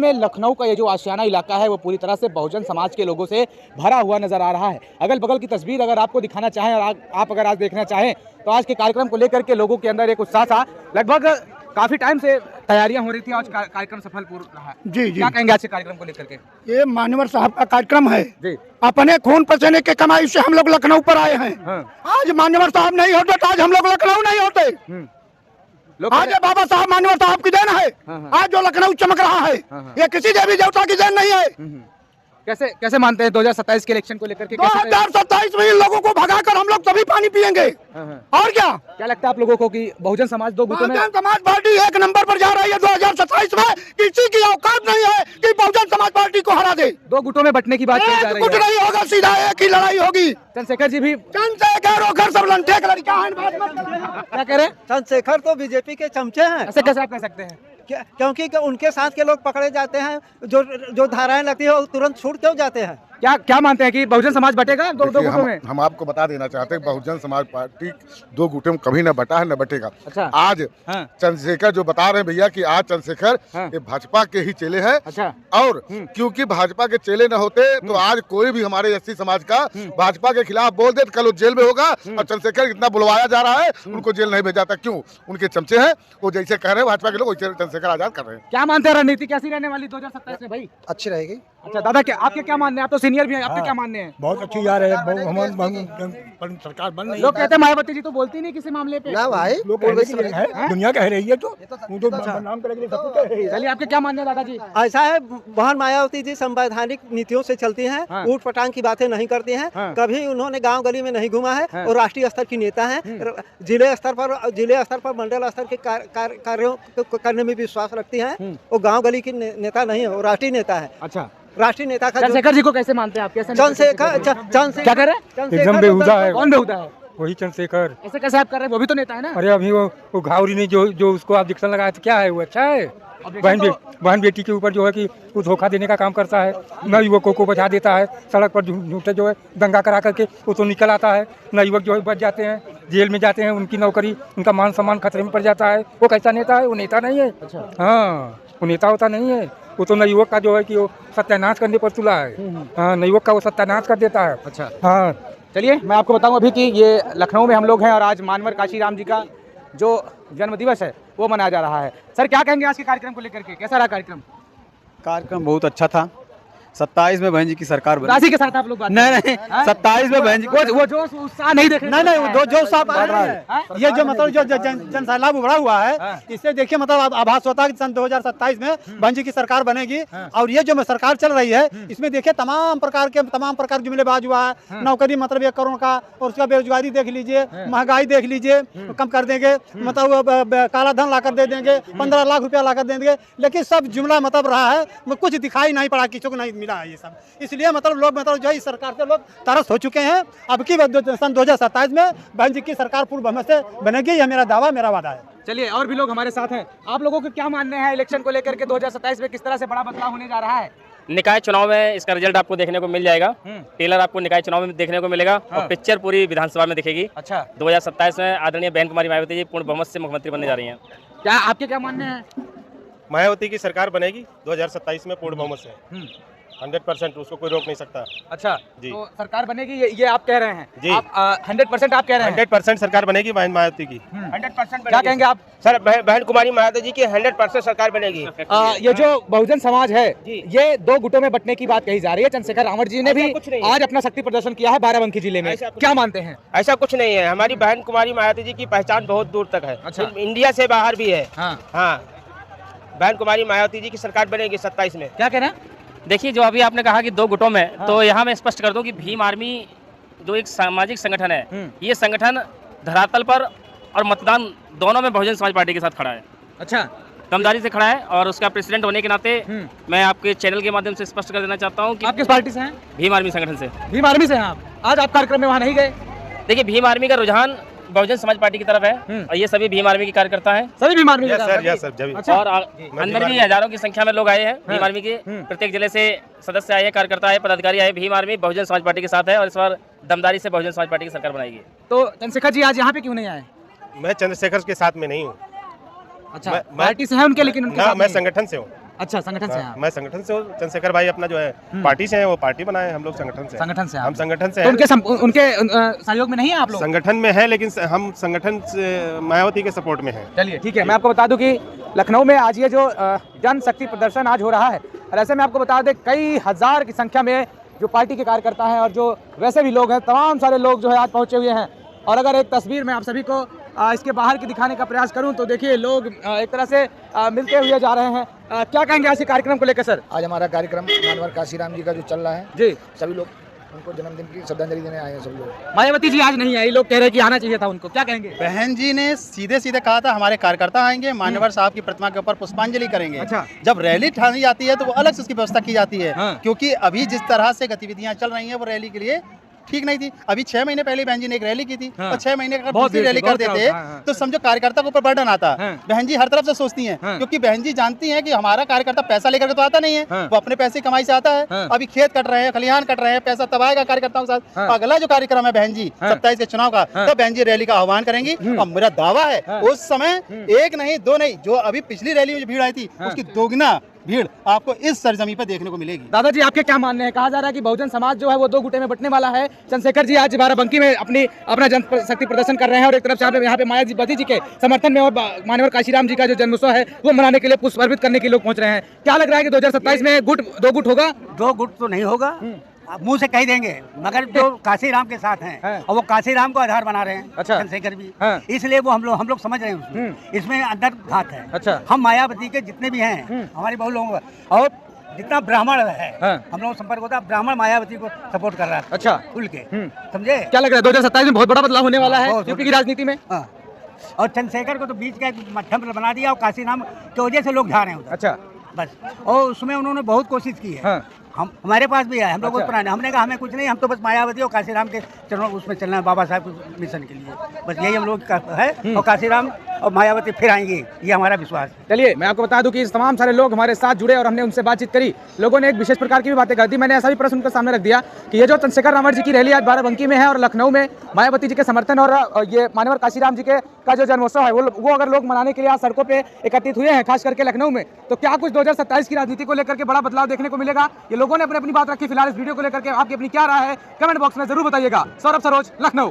में लखनऊ का ये जो आशियाना इलाका है वो पूरी तरह से बहुजन समाज के लोगों से भरा हुआ नजर आ रहा है। अगल बगल की तस्वीर अगर आपको दिखाना चाहें और आप अगर आज देखना चाहें तो आज के कार्यक्रम को लेकर के लोगों के अंदर एक उत्साह था। लगभग काफी टाइम से तैयारियां हो रही थी, आज कार्यक्रम सफलपूर्ण रहा। जी जी, क्या कहेंगे आज के कार्यक्रम को लेकर के? ये मान्यवर साहब का कार्यक्रम है जी। अपने खून पसीने के कमाई से हम लोग लखनऊ पर आए हैं। हाँ। आज मान्यवर साहब नहीं होते तो आज हम लोग लखनऊ नहीं होते। आज ये बाबा साहब मान्यवर साहब की देन है। आज जो लखनऊ चमक रहा है ये किसी देवी देवता की देन नहीं है। कैसे कैसे मानते हैं 2027 के इलेक्शन को लेकर के? 2027 में इन लोगों को भगाकर हम लोग तभी पानी पियेंगे। और क्या लगता है आप लोगों को कि बहुजन समाज दो गुटों में? बहुजन समाज पार्टी एक नंबर पर जा रही है 2027 में। किसी की औकात नहीं है कि बहुजन समाज पार्टी को हरा दे। दो गुटों में बंटने की बात कही जा रही है। कुछ नहीं होगा, सीधा एक ही लड़ाई होगी। चंद्रशेखर जी भी चंद्रशेखर सब लंठे का लड़का है। क्या कह रहे हैं? चंद्रशेखर तो बीजेपी के चमचे हैं। ऐसे कैसे आप कह सकते हैं? क्योंकि उनके साथ के लोग पकड़े जाते हैं, जो धाराएं लगती है वो तुरंत छूट क्यों जाते हैं। क्या मानते हैं कि बहुजन समाज बटेगा दो गुटों में? हम आपको बता देना चाहते हैं बहुजन समाज पार्टी दो गुटों में कभी न बटा है न बटेगा। अच्छा। आज चंद्रशेखर जो बता रहे हैं भैया कि आज चंद्रशेखर ये भाजपा के ही चेले हैं। अच्छा। और क्योंकि भाजपा के चेले न होते तो आज कोई भी हमारे एससी समाज का भाजपा के खिलाफ बोल दे कल वो जेल में होगा। और चंद्रशेखर इतना बुलवाया जा रहा है उनको जेल नहीं भेजा जाता। क्यों? उनके चमचे हैं, वो जैसे कह रहे हैं भाजपा के लोग वैसे चंद्रशेखर आजाद कर रहे हैं। क्या मानते हैं रणनीति कैसी रहने वाली 2027 में भाई? अच्छी रहेगी। अच्छा दादा, क्या आपके क्या मानने हैं? आप तो सीनियर भी हैं, आपके क्या मानने हैं? बहुत अच्छी जा रहे हैं। सरकार बन रही लोग कहते हैं मायावती जी तो बोलती नहीं किसी मामले पे। ना भाई, दुनिया कह रही है तो नाम करेगी। चलिए, आपके क्या मानने हैं दादाजी? ऐसा है, बहन मायावती जी संवैधानिक नीतियों से चलती हैं। ऊट पटांग की बातें नहीं करती हैं। कभी उन्होंने गांव गली में नहीं घुमा है और राष्ट्रीय स्तर की नेता हैं। जिले स्तर पर मंडल स्तर के कार्यों करने में विश्वास रखती हैं। वो गांव गली की नेता नहीं है, वो राष्ट्रीय नेता है। अच्छा, राष्ट्रीय नेता का चंद्रशेखर जी को कैसे मानते हैं आप? कैसे चंद्रशेखर क्या कर रहे हैं? एकदम बेहुदा है। कौन बेहुदा है? वही चंद्रशेखर। ऐसे कैसे आप कर रहे हैं? वो भी तो नेता है ना। अरे अभी वो घावरी ने जो उसको आप दिक्कत लगाया तो क्या है? वो अच्छा है। बहन बेटी के ऊपर जो है कि वो धोखा देने का काम करता है। न युवकों को बचा देता है, सड़क पर झूठे जो है दंगा करा करके वो तो निकल आता है। न युवक जो है बच जाते हैं, जेल में जाते हैं, उनकी नौकरी उनका मान सम्मान खतरे में पड़ जाता है। वो कैसा नेता है? वो नेता नहीं है। अच्छा। हाँ, वो नेता होता नहीं है। वो तो नवयुवक का जो है कि वो सत्यानाश करने पर तुला है। हाँ, नवयुवक का वो सत्यानाश कर देता है। अच्छा। हाँ, चलिए, मैं आपको बताऊं अभी कि ये लखनऊ में हम लोग हैं और आज मानवर काशीराम जी का जो जन्म दिवस है वो मनाया जा रहा है। सर, क्या कहेंगे आज के कार्यक्रम को लेकर के? कैसा रहा कार्यक्रम? कार्यक्रम बहुत अच्छा था। 27 में बहन जी की सरकार बनी। राशि के साथ आप लोग बात नहीं 27 में बहन जी वो जो उत्साह नहीं देख रहे। नहीं, जो उत्साह बढ़ रहा है, ये जो मतलब जो जनसैलाब उभरा हुआ है, इससे देखिए मतलब आभास होता है कि सन 2027 में बहन जी की सरकार बनेगी। और ये जो सरकार चल रही है इसमें देखिए तमाम प्रकार जुमलेबाज हुआ है। नौकरी मतलब 1 करोड़ का, और उसका बेरोजगारी देख लीजिए, महंगाई देख लीजिए, कम कर देंगे। मतलब काला धन ला कर दे देंगे, 15 लाख रुपया ला कर देंगे। लेकिन सब जुमला मतलब रहा है, कुछ दिखाई नहीं पड़ा, किसी को नहीं मिला है ये सब। इसलिए मतलब लोग मतलब जो है इस सरकार से लोग तरस हो चुके हैं। अब की सन 2027 में बहन जी की सरकार पूर्ण बहुमत से बनेगी, यह मेरा दावा, मेरा वादा है। चलिए, और भी लोग हमारे साथ हैं। आप लोगों के क्या मानने हैं इलेक्शन को लेकर के? 2027 में किस तरह से बड़ा बदलाव होने जा रहा है? निकाय चुनाव में इसका रिजल्ट आपको देखने को मिल जाएगा। टेलर आपको निकाय चुनाव में देखने को मिलेगा और पिक्चर पूरी विधानसभा में दिखेगी। अच्छा। 2027 में आदरणीय बहन कुमारी मायावती जी पूर्ण बहुमत से मुख्यमंत्री बनने जा रही हैं। क्या आपके क्या मानने हैं? मायावती की सरकार बनेगी 2027 में पूर्ण बहुमत से। 100% उसको कोई रोक नहीं सकता। अच्छा जी, तो सरकार बनेगी ये आप कह रहे हैं जी। आप 100% आप कह रहे हैं? 100% सरकार बनेगी बहन मायावती की। 100% क्या कहेंगे आप? सर, बहन कुमारी मायावती जी की 100% सरकार बनेगी। ये जो बहुजन समाज है ये दो गुटों में बंटने की बात कही जा रही है। चंद्रशेखर रावत जी ने भी आज अपना शक्ति प्रदर्शन किया है बाराबंकी जिले में। क्या मानते हैं? ऐसा कुछ नहीं है। हमारी बहन कुमारी मायावती जी की पहचान बहुत दूर तक है। अच्छा। इंडिया से बाहर भी है। हाँ, बहन कुमारी मायावती जी की सरकार बनेगी 27 में। क्या कह रहे हैं? देखिए, जो अभी आपने कहा कि दो गुटों में, तो यहाँ मैं स्पष्ट कर दूं कि भीम आर्मी जो एक सामाजिक संगठन है, ये संगठन धरातल पर और मतदान दोनों में बहुजन समाज पार्टी के साथ खड़ा है। अच्छा, दमदारी से खड़ा है और उसका प्रेसिडेंट होने के नाते मैं आपके चैनल के माध्यम से स्पष्ट कर देना चाहता हूँ कि आप किस पार्टी से हैं? भीम आर्मी संगठन से। भीम आर्मी से हैं आप? आज आप कार्यक्रम में वहाँ नहीं गए? देखिए, भीम आर्मी का रुझान बहुजन समाज पार्टी की तरफ है और ये सभी भीम आर्मी के कार्यकर्ता हैं। सभी भीम आर्मी? अच्छा। और अंदर भी हजारों की संख्या में लोग आए हैं भीम आर्मी के। प्रत्येक जिले से सदस्य आए, कार्यकर्ता आए, पदाधिकारी आए। भीम आर्मी बहुजन समाज पार्टी के साथ है और इस बार दमदारी से बहुजन समाज पार्टी की सरकार बनाएगी। तो चंद्रशेखर जी आज यहाँ पे क्यों नहीं आए? मैं चंद्रशेखर के साथ में नहीं हूँ। अच्छा, पार्टी से है उनके, लेकिन उनके साथ मैं संगठन से हूँ। अच्छा, संगठन से हैं आप। मैं संगठन से हूँ। चंद्रशेखर भाई अपना जो है पार्टी से है, वो पार्टी बनाए, हम लोग संगठन से हैं। संगठन से हम संगठन से तो हैं। उनके सहयोग में नहीं है आप लोग? संगठन में है, लेकिन हम संगठन से मायावती के सपोर्ट में हैं। चलिए ठीक है, मैं आपको बता दूं कि लखनऊ में आज ये जो जनशक्ति प्रदर्शन आज हो रहा है, और ऐसे में आपको बता दें कई हजार की संख्या में जो पार्टी के कार्यकर्ता हैं और जो वैसे भी लोग हैं, तमाम सारे लोग जो है आज पहुंचे हुए हैं। और अगर एक तस्वीर में आप सभी को इसके बाहर की दिखाने का प्रयास करूं तो देखिए लोग एक तरह से मिलते हुए जा रहे हैं। क्या कहेंगे आज के कार्यक्रम को लेकर सर? आज हमारा कार्यक्रम मानवर काशीराम जी का जो चल रहा है जी, सभी लोग उनको जन्मदिन की श्रद्धांजलि देने आए हैं सब लोग। मायावती जी आज नहीं आई, लोग कह रहे हैं कि आना चाहिए था उनको, क्या कहेंगे? बहन जी ने सीधे सीधे कहा था हमारे कार्यकर्ता आएंगे, मान्यवर साहब की प्रतिमा के ऊपर पुष्पांजलि करेंगे। अच्छा। जब रैली ठानी जाती है तो वो अलग से उसकी व्यवस्था की जाती है। हाँ। क्योंकि अभी जिस तरह से गतिविधियां चल रही हैं वो रैली के लिए ठीक नहीं थी। अभी 6 महीने पहले बहन जी ने एक रैली की थी, हाँ। और 6 महीने का बहुत दूसरी भीड़ रैली थी, कर बहुत देते crowd था, हाँ। तो समझो कार्यकर्ता के ऊपर बर्डन आता। हाँ। बहन जी हर तरफ से सोचती हैं, हाँ। क्योंकि बहन जी जानती हैं कि हमारा कार्यकर्ता पैसा लेकर के तो आता नहीं है, हाँ। वो अपने पैसे की कमाई से आता है। हाँ। अभी खेत कट रहे हैं, खलिहान कट रहे हैं, पैसा तब आएगा कार्यकर्ताओं के साथ। हाँ। अगला जो कार्यक्रम है बहन जी हाँ। 27 के चुनाव का, हाँ। तब बहन जी रैली का आह्वान करेंगी। और मेरा दावा है हाँ। उस समय एक नहीं दो नहीं, जो अभी पिछली रैली में जो भीड़ आई थी हाँ। उसकी दोगुना भीड़ आपको इस सरजमी पर देखने को मिलेगी। दादाजी आपके क्या मानने हैं? कहा जा रहा है कि बहुजन समाज जो है वो 2 गुटे में बंटने वाला है। चंद्रशेखर जी आज बाराबंकी में अपना जनशक्ति प्रदर्शन कर रहे हैं और एक तरफ से यहाँ पे मायावती जी के समर्थन में और मान्यवर काशीराम जी का जो जन्मोत्सव है वो मनाने के लिए पुष्प अर्पित करने के लोग पहुंच रहे हैं। क्या लग रहा है कि 2027 में 2 गुट होगा? 2 गुट तो नहीं होगा, आप मुंह से कह देंगे, मगर जो काशीराम के साथ हैं और वो काशीराम को आधार बना रहे हैं। अच्छा। चंद्रशेखर भी, हाँ। इसलिए वो हम लोग समझ रहे हैं उसमें। इसमें अंदर घात है। अच्छा। हम मायावती के जितने भी हैं, हमारे बहुत लोगों का, और जितना ब्राह्मण है हम लोग संपर्क होता है, ब्राह्मण मायावती को सपोर्ट कर रहा है। अच्छा। खुल के, समझे? क्या लग रहा है 2027 में बहुत बड़ा बदलाव होने वाला है बहुत यूपी की राजनीति में? हाँ। और चंद्रशेखर को तो बीच का मध्यम बना दिया, और काशीराम की वजह से लोग जा रहे हैं उधर। अच्छा। बस, और उसमें उन्होंने बहुत कोशिश की है। हाँ। हमारे पास भी है, हम लोग अच्छा। पुराने, हमने कहा हमें कुछ नहीं, हम तो बस मायावती और काशीराम के चरणों उसमें चलना है, बाबा साहब के मिशन के लिए, बस यही हम लोग का है। और काशीराम और मायावती फिर आएंगे, ये हमारा विश्वास है। चलिए मैं आपको बता दूं कि तमाम सारे लोग हमारे साथ जुड़े और हमने उनसे बातचीत करी। लोगों ने एक विशेष प्रकार की भी बातें कर दी। मैंने ऐसा भी प्रश्न उनके सामने रख दिया कि ये जो चंद्रशेखर रावण जी की रैली आज बाराबंकी में है और लखनऊ में मायावती जी के समर्थन और ये मान्यवर काशीराम जी के का जो जन्मोत्सव है वो अगर लोग मनाने के लिए आज सड़कों पे एकत्रित हुए हैं, खास करके लखनऊ में, तो क्या कुछ 2027 की राजनीति को लेकर के बड़ा बदलाव देखने को मिलेगा? ये लोगों ने अपनी बात रखी। फिलहाल इस वीडियो को लेकर के आपकी अपनी क्या राय है कमेंट बॉक्स में जरूर बताइएगा। सौरभ सरोज, लखनऊ।